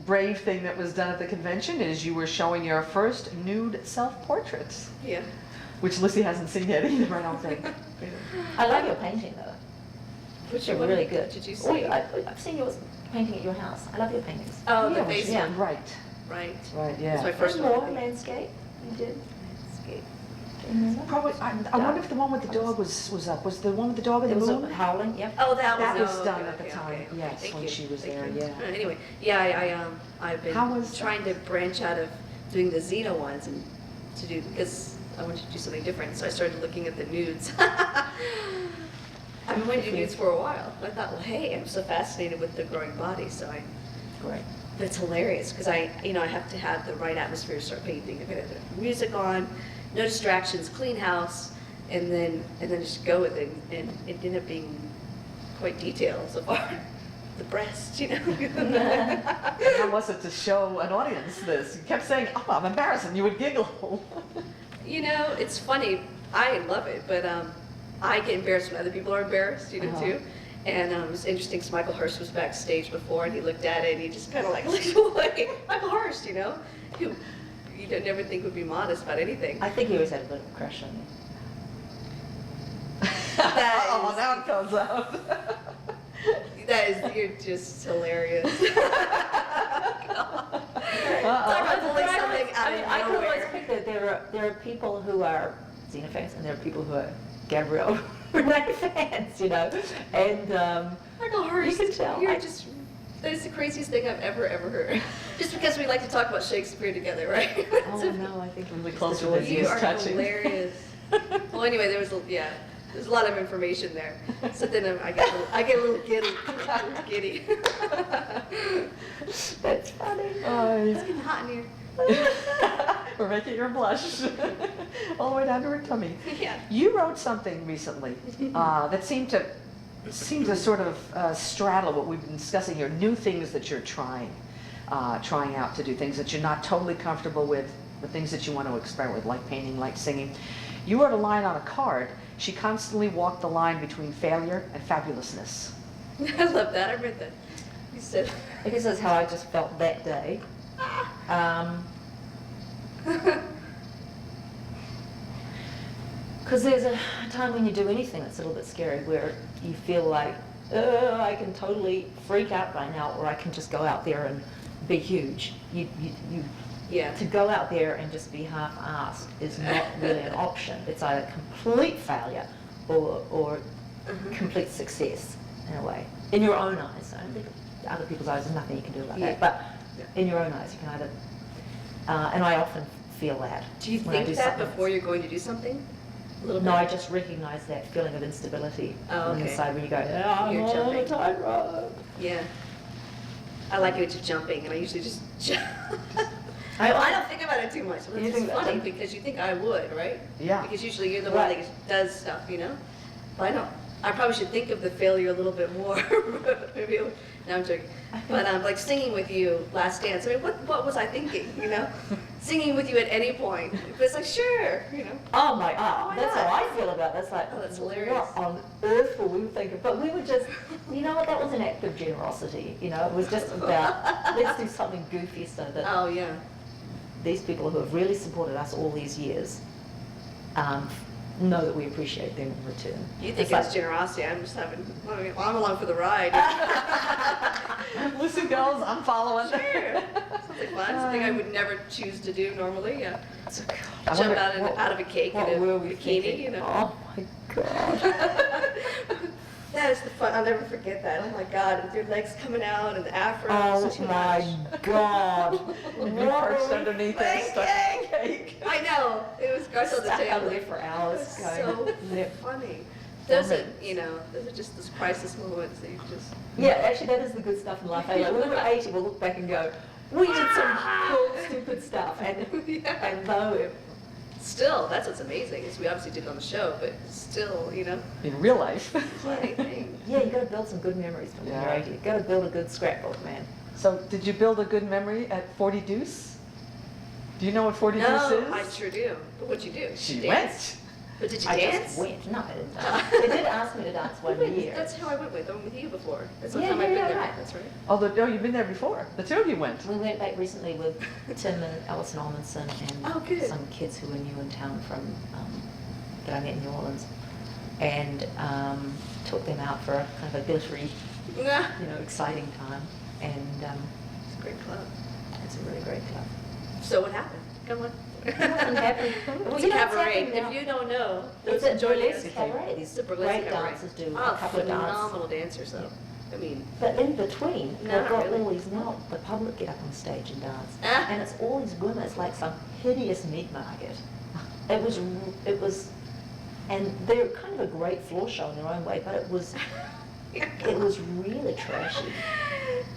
brave thing that was done at the convention is you were showing your first nude self-portraits, Yeah. which Lissy hasn't seen yet either, I don't think. I love your painting though. Which They're one really good. did you Oh, see? I've seen yours painting at your house. I love your paintings. Oh, the Yeah, face yeah. one. Right, Right. right, That's my yeah. first More one. landscape. You did. Landscape. Probably, I wonder if the one with the dog was up. Was the one with the dog in It the was moon? a howling. Yep. Oh, that That was, was no, done okay, at the okay, time, okay. yes, Thank when you, she was thank there, you. yeah. Anyway, yeah, I've been How was trying to branch out of doing the Xena ones and to do, because I wanted to do something different, so I started looking at the nudes. I've been wanting to do nudes for a while. I thought, well, hey, I'm so fascinated with the growing body, so Great. that's hilarious, because I have to have the right atmosphere to start painting. I've got to have music on, no distractions, clean house, and then just go with it, and it ended up being quite detailed so far. The breast, How was it to show an audience this? You kept saying, oh, I'm embarrassed, and you would giggle. It's funny. I love it, but I get embarrassed when other people are embarrassed, too. And it was interesting, because Michael Hurst was backstage before, and he looked at it, and he just kind of like looked away. Michael Hurst, who you don't never think would be modest about anything. I think he always had a bit of a crush on you. Oh, now it comes out. You're just hilarious. Talk about pulling something out of I could always nowhere. think that there are people who are Xena fans and there are people who are Gabrielle Renee fans, and Michael Hurst, you can tell. that is the craziest thing I've ever heard. Just because we like to talk about Shakespeare together, right? Oh no, I think Really just close the to joy the of You He's are touching. hilarious. Well, anyway, there's a lot of information there. So then I get a little giddy. That's funny. It's getting hot in here. We're making her blush. All the way down to her tummy. Yeah. You wrote something recently that seemed to sort of straddle what we've been discussing here, new things that you're trying out to do, things that you're not totally comfortable with, but things that you want to experiment with, like painting, like singing. You wrote a line on a card, she constantly walked the line between failure and fabulousness. I love that. I read that. You said. I guess that's how I just felt that day. Because there's a time when you do anything that's a little bit scary where you feel like, I can totally freak out right now, or I can just go out there and be huge. Yeah. To go out there and just be half-assed is not really an option. It's either complete failure or complete success, in a way. In your own eyes. I don't think other people's eyes, there's nothing you can do about Yeah. that. But Yeah. in your own eyes, you can either, and I often feel that. Do you when I think do that something before you're going to do something? A little No, bit? I just recognize that feeling of instability Oh, on the okay. side when you go, yeah, I'm You're on a jumping. tightrope. Yeah. I like it to jumping, and I usually just jump. I- I don't think about it too much. But You it's think about funny it? because you think I would, right? Yeah. Because usually you're the Right. one that does stuff, But I don't. I probably should think of the failure a little bit more. Maybe. No, I'm joking. But like singing with you, Last Dance. I mean, what was I thinking? Singing with you at any point. It's like sure, Oh my Oh, God, why that's not? how I feel about it. It's like, Oh, that's hilarious. what on earth were we thinking? But we were just, that was an act of generosity. It was just about, let's do something goofy so that Oh yeah. these people who have really supported us all these years know that we appreciate them in return. You think like- it's generosity? I'm just I'm along for the ride. Lucy goes, I'm following. Sure. Sounds like fun. Something I would never choose to do normally. Yeah. I Jump wonder out of a cake What in a were we bikini. thinking? Oh my God. That is the fun. I'll never forget that. Oh my God, with your legs coming out and the afro. Oh too my much. God. You perched underneath it, stuck in the cake. I know. It was gross on the Stuck table. under there for hours. It was going, so "Lip." funny. Those are just those priceless moments that you just. Yeah, actually, that is the good stuff in life. Like, when we're 80, we'll look back and go, we did some cool, stupid stuff. Yeah. And though it, Still, that's what's amazing. Is we obviously did it on the show, but still, In real life. funny thing. yeah, you got to build some good memories when you're Yeah. 80. You got to build a good scrapbook, man. So did you build a good memory at 40 Deuce? Do you know what 40 Deuce No, is? I sure do. But what'd you do? She Dance? went. But did you I dance? just went. No, I didn't dance. They did ask me to dance one year. That's how I went with. I went with you before. That's the Yeah, time I've yeah, been yeah, there. right. That's right. Oh, you've been there before. The two of you went. We went back recently with Tim and Alison Olmanson and Oh, good. some kids who were new in town from that I met in New Orleans. And took them out for a kind of a glittery, Nah. exciting time. And It's a great club. it's a really great club. So what happened? Come on. Nothing happened. It's Well, a you know what's cabaret. happening now? If you don't know, It's those a enjoy burlesque dancing. cabaret. It's These a burlesque great cabaret. dancers do Oh, a couple of dances. phenomenal dancers though. I mean, But in between, No, they've got really. all these, now the public get up on stage and dance. Ah. And it's all these women, it's like some hideous meat market. It was, and they're kind of a great floor show in their own way, but it was really trashy.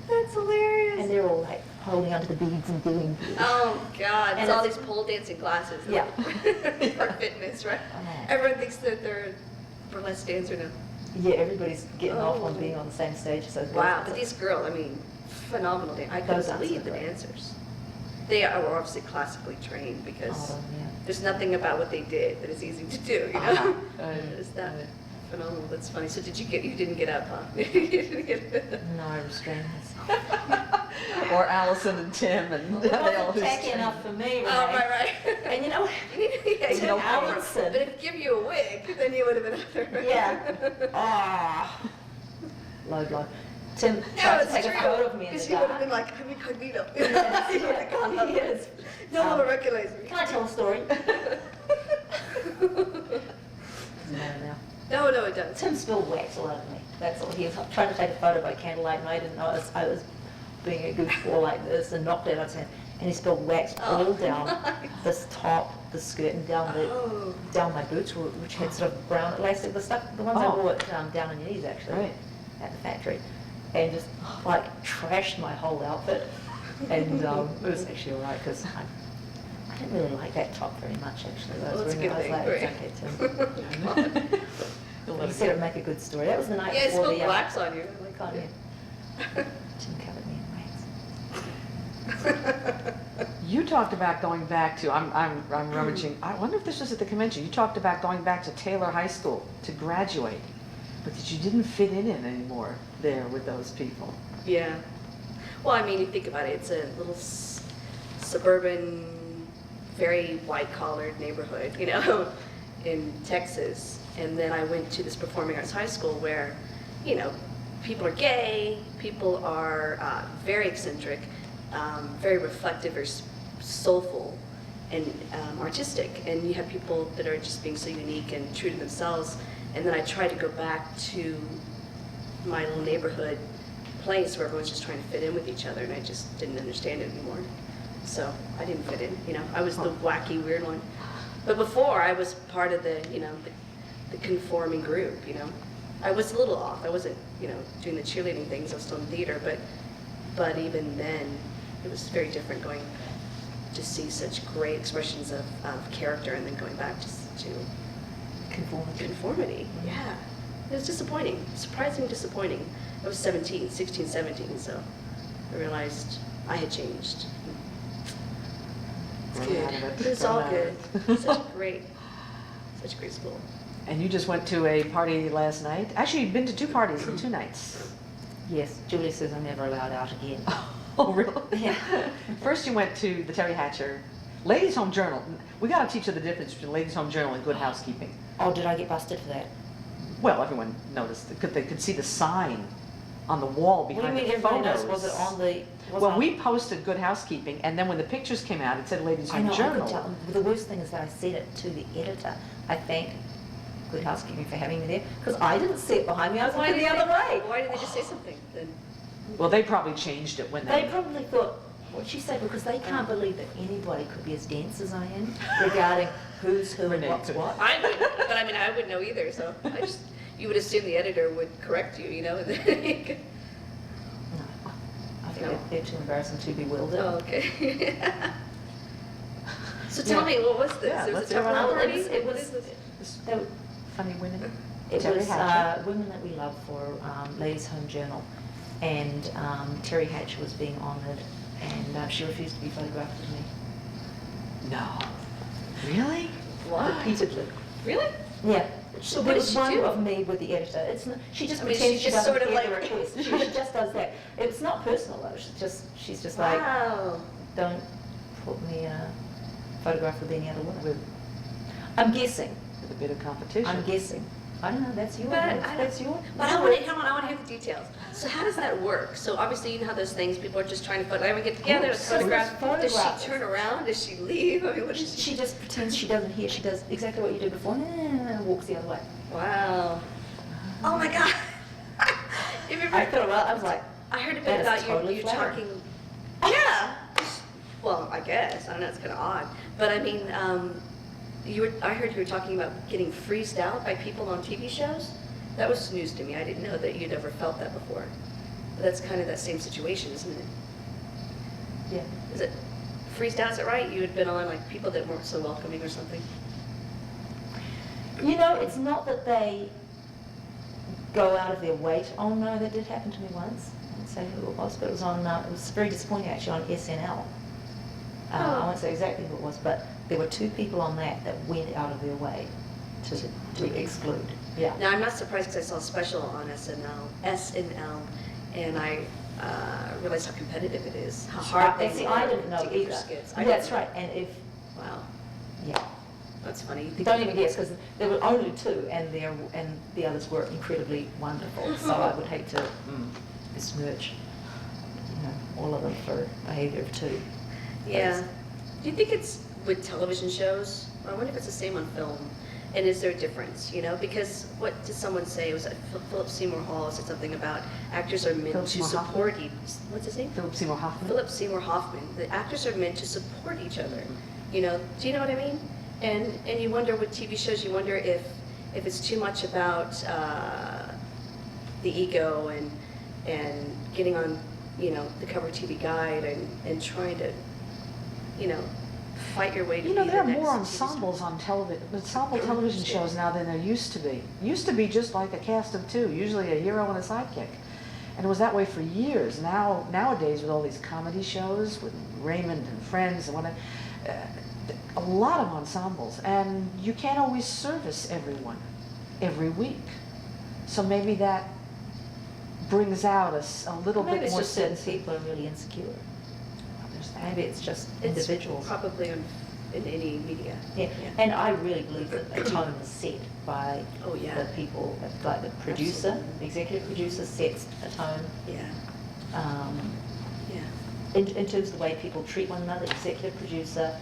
that's hilarious. And they're all like holding onto the beads and doing. Oh God! And It's all it's- these pole dancing classes. Yeah. For fitness, right? I know. Everyone thinks that they're a burlesque dancer now. Yeah, everybody's getting off Oh. on being on the same stage as those girls. Wow, but these girls, I mean, phenomenal dancers. I couldn't Those dancers believe are the great. dancers. They are obviously classically trained because Oh, yeah. there's nothing about what they did that is easy to do, you know? Uh-huh. Is that phenomenal? That's funny. So you didn't get up, huh? You didn't get No, I restrained myself. Or Allison and Tim and It they all wasn't tacky enough for me, Renee. Oh, right. And you know what? Yeah, you Tim know, Allison. but if you give you a wig, then you would have been up there. Yeah. Ah. Low blow. Tim No, tried to it's take true. a photo of me in the Because you would have dark. been like, I'm incognito. Yes. No one will recognize me. Can I tell a story? No. No, it does. Tim spilled wax all over me. That's all. He was trying to take a photo by candlelight, and I didn't know I was being a goofball like this and knocked out his hand. And he spilled wax all down this top, the skirt, and Oh. down my boots, which had sort of brown elastic. The ones I Oh. wore down on your knees actually Right. at the factory, and just like trashed my whole outfit. And it was actually all right because I didn't really like that top very much actually. Well, that's a good thing, like, right? it's okay, Tim. He said it'd make a good story. That was the night Yeah, it before spilled the wax on you. Like, God, yeah. Tim covered me in wax. You talked about going back to, I'm rummaging, I wonder if this was at the convention, you talked about going back to Taylor High School to graduate, but that you didn't fit in anymore there with those people. Yeah. Well, I mean, you think about it, it's a little suburban, very white-collared neighborhood, you know, in Texas. And then I went to this performing arts high school where, you know, people are gay, people are very eccentric, very reflective, very soulful, and artistic. And you have people that are just being so unique and true to themselves. And then I tried to go back to my little neighborhood place where everyone's just trying to fit in with each other, and I just didn't understand it anymore. So I didn't fit in, you know. I was the wacky, weird one. But before, I was part of the, you know, the conforming group, you know. I was a little off. I wasn't, you know, doing the cheerleading things. I was still in theater, but even then, it was very different going to see such great expressions of character and then going back to conformity. Yeah. It was disappointing, surprisingly disappointing. I was 17, 16, 17, so I realized I had changed. It's Grown good. out of it. It's all Grown out good. of it. Such a great school. And you just went to a party last night? Actually, you've been to 2 parties in 2 nights. Yes, Julie says I'm never allowed out again. Oh, really? Yeah. First you went to the Terry Hatcher Ladies' Home Journal. We got to teach her the difference between Ladies' Home Journal and Good Housekeeping. Oh, did I get busted for that? Well, everyone noticed. They could see the sign on the wall What do you behind mean the everybody photos. knows? Was it on the? was Well, on- we posted Good Housekeeping, and then when the pictures came out, it said Ladies' I Home know, I Journal. could tell. The worst thing is that I said it to the editor. I thank Good Housekeeping for having me there, because I didn't see it behind me, I was looking the other way. Why didn't they just say something then? Well, they probably changed it when They probably thought, what'd she say? Because they can't believe that anybody could be as dense as I am regarding who's who and Renee what's could. what. I wouldn't, but I mean, I wouldn't know either, so you would assume the editor would correct you, you know, and then you could, No, I think No. they're too embarrassing to bewildered. oh, okay. So tell me, what was this? Yeah, It was let's a hear Tupperware about party? it What was- is this? They were- Funny women. It Terry was Hatcher. women that we love for Ladies' Home Journal, and Terry Hatcher was being honoured, and she refused to be photographed with me. No. Really? What? Repeatedly. Really? Yeah. So what There did was she one do? of me with the editor. It's not, she just I mean, pretends she she just doesn't sort of get the like- request. She just does that. It's not personal though. She's just like, Wow. don't put me photograph with any other woman. I'm guessing. With a bit of competition. I'm guessing. I don't know, that's your, But that's your. But I want to hear the details. So how does that work? So obviously you know how those things, people are just trying to put, I would get together, Oh, let's so photograph. Does photograph. she turn around? Does she leave? I mean, what is She just pretends she doesn't hear, she does exactly what you did before, and walks the other way. Wow. Oh my God. You remember? I thought, well, I was like, I heard a bit that is about totally you flattering. talking. Yeah. Well, I guess. I don't know, it's kind of odd. But I mean, I heard you were talking about getting freezed out by people on TV shows. That was news to me. I didn't know that you'd ever felt that before. But that's kind of that same situation, isn't it? yeah. Is it freezed out? Is it right? You had been on like people that weren't so welcoming or something. You know, it's not that they go out of their way to, oh no, that did happen to me once. I won't say who it was, but it was on, it was very disappointing actually on SNL. I won't say exactly who it was, but there were 2 people on that went out of their way to exclude. Yeah. Now I'm not surprised because I saw a special on SNL, and I realized how competitive it is, how hard they see, work I didn't know to get either. their skits. That's right, and if, Wow, yeah. that's funny. Don't even guess, because there were only 2, and the others were incredibly wonderful. So I would hate to besmirch, all of them for behaviour of 2. Yeah. Do you think it's with television shows? I wonder if it's the same on film. And is there a difference, Because what did someone say? It was Philip Seymour Hall said something about actors are meant Philip to Seymour support what's his name? Philip Seymour Hoffman. Philip Seymour Hoffman. The actors are meant to support each other. Do you know what I mean? And you wonder with TV shows, you wonder if it's too much about the ego and getting on, the cover of TV Guide and trying to, fight your way to be the next There are more TV star. ensembles on ensemble television shows now than there used to be. Used to be just like a cast of 2, usually a hero and a sidekick. And it was that way for years. Nowadays, with all these comedy shows, with Raymond and Friends and whatever, a lot of ensembles. And you can't always service everyone every week. So maybe that brings out a little Maybe bit it's more just certain sense. people are really insecure. There's that. Maybe it's just It's individuals. probably in any media. Yeah, and I really believe that a tone is set by Oh, yeah. the people, like the producer, Absolutely. the executive producer sets a tone. Yeah, Um, yeah, in terms of the way people treat one another, executive producer,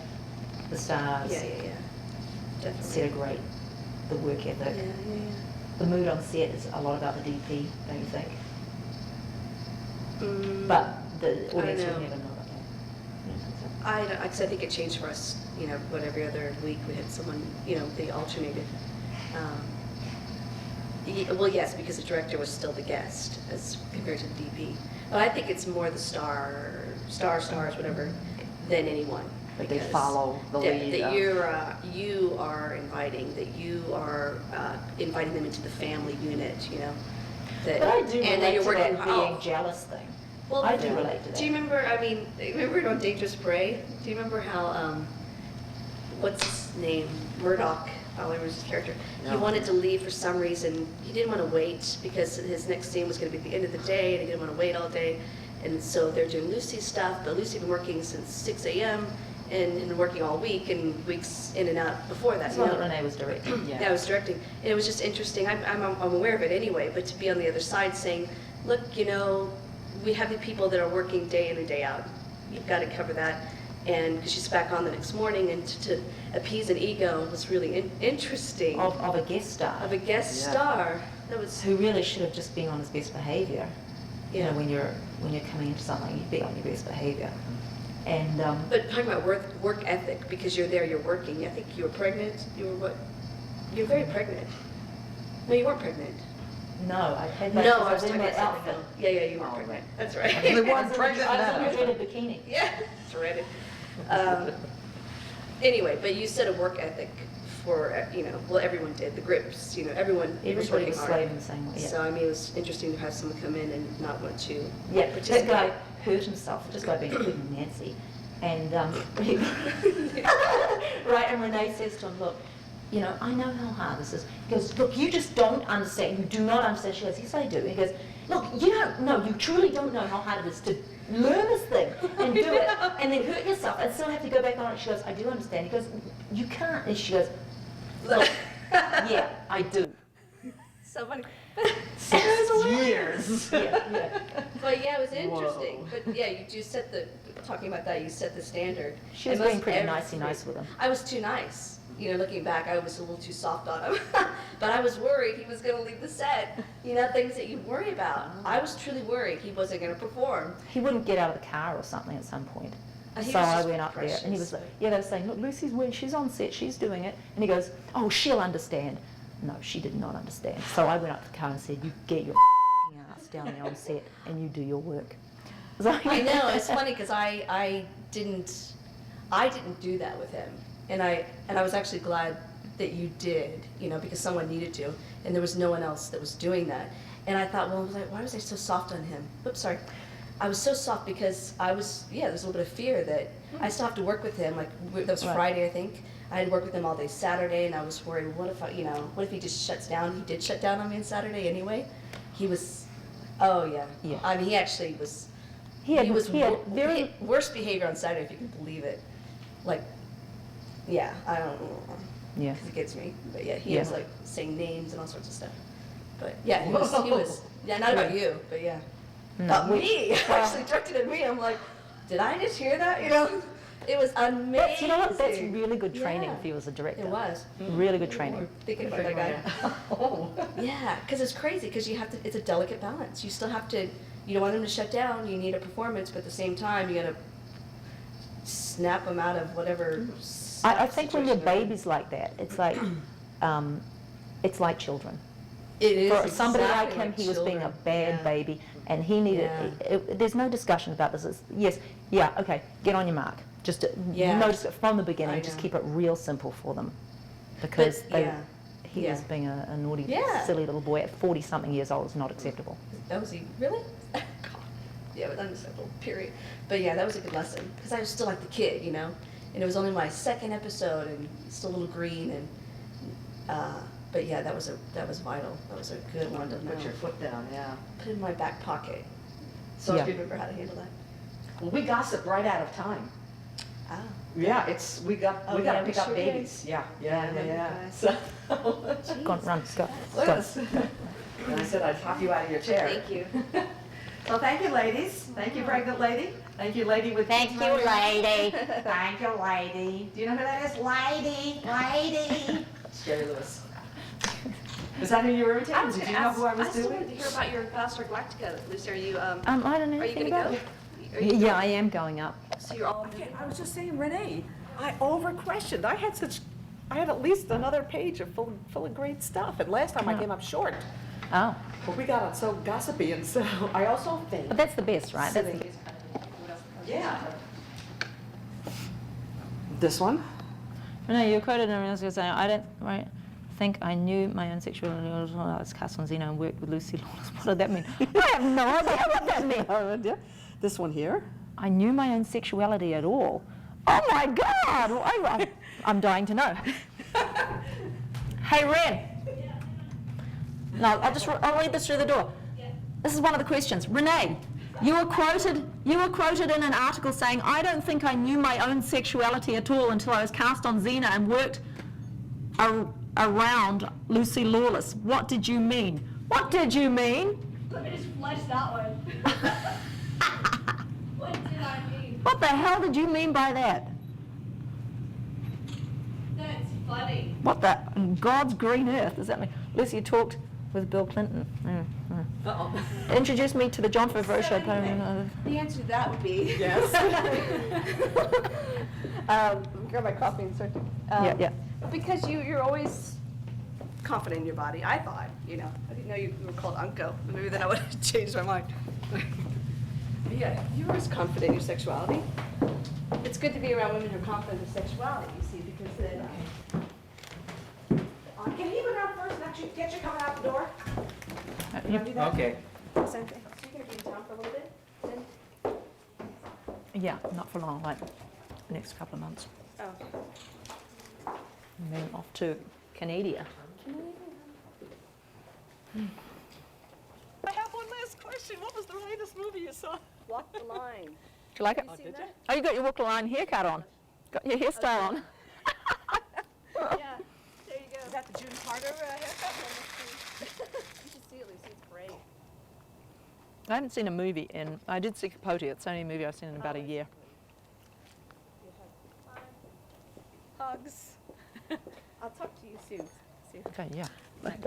the stars yeah. set Definitely. a great, the work Yeah, ethic. yeah, The mood on set is a lot about the DP, don't you think? yeah. But the audience know. would never know about that. You don't think so? I don't, because I think it changed for us, but every other week we had someone, they alternated. Well, yes, because the director was still the guest as compared to the DP. But I think it's more the stars, whatever, than anyone. But they because follow the lead. That you are inviting, that you are inviting them into the family unit, That, But I do and relate that you're to working that being hard. jealous thing. Well, I do relate to that. Do you remember, remember on Dangerous Prey? Do you remember how, what's his name? Murdoch, Oliver was his character. He No. wanted to leave for some reason. He didn't want to wait because his next scene was going to be at the end of the day and he didn't want to wait all day. And so they're doing Lucy's stuff, but Lucy had been working since 6 a.m. and working all week and weeks in and out before that. That's the one that Renee was directing. Yeah, I was directing. And it was just interesting. I'm aware of it anyway, but to be on the other side saying, look, we have the people that are working day in and day out. You've got to cover that. And because she's back on the next morning, and to appease an ego was really interesting. Of a guest star. Of a guest Yeah. star. That was, Who really should have just been on his best behaviour. yeah. When you're coming into something, you'd be on your best behaviour. And But talking about work ethic, because you're there, you're working. I think you were pregnant. You were what? You were very pregnant. No, you weren't pregnant. no, I had No, that I was in talking my about something outfit. else. Yeah, you were Oh, pregnant. right. That's right. The one I was in pregnant a now. dreaded bikini. Yeah, it's dreaded. Anyway, but you said a work ethic for, well, everyone did, the grips, everyone was Everybody working was hard. slaving the same way. Yeah. So, it was interesting to have someone come in and not want to Yeah, participate. that guy hurt himself just by being good and Nancy. And, right, and Renee says to him, look, I know how hard this is. He goes, look, you just don't understand. You do not understand. She goes, yes, I do. He goes, look, you truly don't know how hard it is to learn this thing and do it and then hurt yourself and still have to go back on it. She goes, I do understand. He goes, you can't. And she goes, look, yeah, I do. so funny. 6 years. Yeah. But yeah, it was interesting. Whoa. But yeah, you just talking about that, you set the standard. She was And being most pretty every- nice with him. I was too nice. You know, looking back, I was a little too soft on him. But I was worried he was going to leave the set. You know, things that you worry about. I was truly worried he wasn't going to perform. He wouldn't get out of the car or something at some point. He So was I just went up there and he was precious. like, yeah, they were saying, look, Lucy's she's on set, she's doing it. And he goes, oh, she'll understand. No, she did not understand. So I went up to the car and said, you get your ass down there on set and you do your work. So, I know, it's funny because I didn't do that with him. And I was actually glad that you did, you know, because someone needed to, and there was no one else that was doing that. And I thought, well, why was I so soft on him? Oops, sorry. I was so soft because there's a little bit of fear that I still have to work with him. Like, that was Right. Friday, I think. I had to work with him all day Saturday, and I was worried, what if he just shuts down? He did shut down on me on Saturday anyway. He was, oh yeah. Yeah. I mean, he actually was, he had he had worst behavior on Saturday, if you can believe it. Like, yeah, I don't know. Yeah. Because it gets me. But yeah, he Yeah. was like saying names and all sorts of stuff. But yeah, he was, yeah, not about you, but yeah. Not me, actually directed at me. I'm like, did I just hear that? You know, it was amazing. But you know what? That's really good training Yeah. for you as a director. It was. Really good training. We're thinking about that guy. Oh. Yeah, because it's crazy, because you have to, it's a delicate balance. You still have to, you don't want them to shut down, you need a performance, but at the same time, you gotta snap them out of whatever. I think when you're situation they're in. babies like that, it's like children. It is For somebody like exactly him, he was being a children. bad Yeah. baby, and he needed, Yeah. there's no discussion about this. It's, yes, yeah, okay, get on your mark. Just Yeah. notice it from the beginning, I just know. keep it real simple for them. Because he Yeah. was being a naughty, Yeah. silly little boy at 40-something years old is not acceptable. That was he, really? God. Yeah, but unacceptable, period. But yeah, that was a good lesson, because I was still like the kid, you know? And it was only my second episode, and still a little green, and, but yeah, that was vital. That was a good one to know. Put your foot down, yeah. Put it in my back pocket, so Yeah. I could remember how to handle that. Well, we gossip right out of time. Ah. Yeah, we Oh, gotta yeah, we pick up sure did. babies. Yeah. guys. So, Go on, run, go. look go. at this. And I said I'd pop you out of your chair. Thank you. Well, thank you, ladies. Thank you, pregnant lady. Thank you, lady with. Thank kids you, running around. lady. Thank you, lady. Do you know who that is? Lady. Jerry Lewis. Is that who you were imitating? Did you know who I was still wanted doing? to hear about your Battlestar Galactica, Lucy. Are you, I don't know are you anything gonna about go? it. Are you Yeah, I am going up. So you're all. Okay, I was just saying, Renee, I over-questioned. I had at least another page full of great stuff, and last time I came up short. Oh, But we got so gossipy, and so I also think. but that's the best, right? That's the best. Yeah. This one? No, you quoted and I was going to say, I don't think I knew my own sexuality when I was cast on Xena and worked with Lucy Lawless. What did that mean? I have no idea what that means. This one here? I knew my own sexuality at all. Oh my God! I'm dying to know. Hey, Ren. No, I'll read this through the door. This is one of the questions. Renee, you were quoted in an article saying, I don't think I knew my own sexuality at all until I was cast on Xena and worked around Lucy Lawless. What did you mean? What did you mean? Let me just flush that one. What did I mean? What the hell did you mean by that? That's funny. What the God's green earth does that mean? Lucy talked with Bill Clinton. Introduced me to the John Favreau show. The answer to that would be. Yes. Grab my coffee and start to. Yeah. Because you're always confident in your body, I thought, you know. I didn't know you were called Unco. Maybe then I would have changed my mind. But yeah, you're always confident in your sexuality. It's good to be around women who are confident in sexuality, you see, because then. Can he go down first and actually get you coming out the door? Okay. Same thing. So you're going to be in town for a little bit? Then? Yeah, not for long, like the next couple of months. Oh. And then off to Canada. I have one last question. What was the latest movie you saw? Walk the line. Do you like it? Have you seen that? Oh, you got your walk the line haircut on. Got your hairstyle on. Yeah, there you go. Is that the June Carter haircut? I haven't seen a movie in, I did see Capote. It's the only movie I've seen in about a year. Hugs. I'll talk to you soon. Okay, yeah. Bye.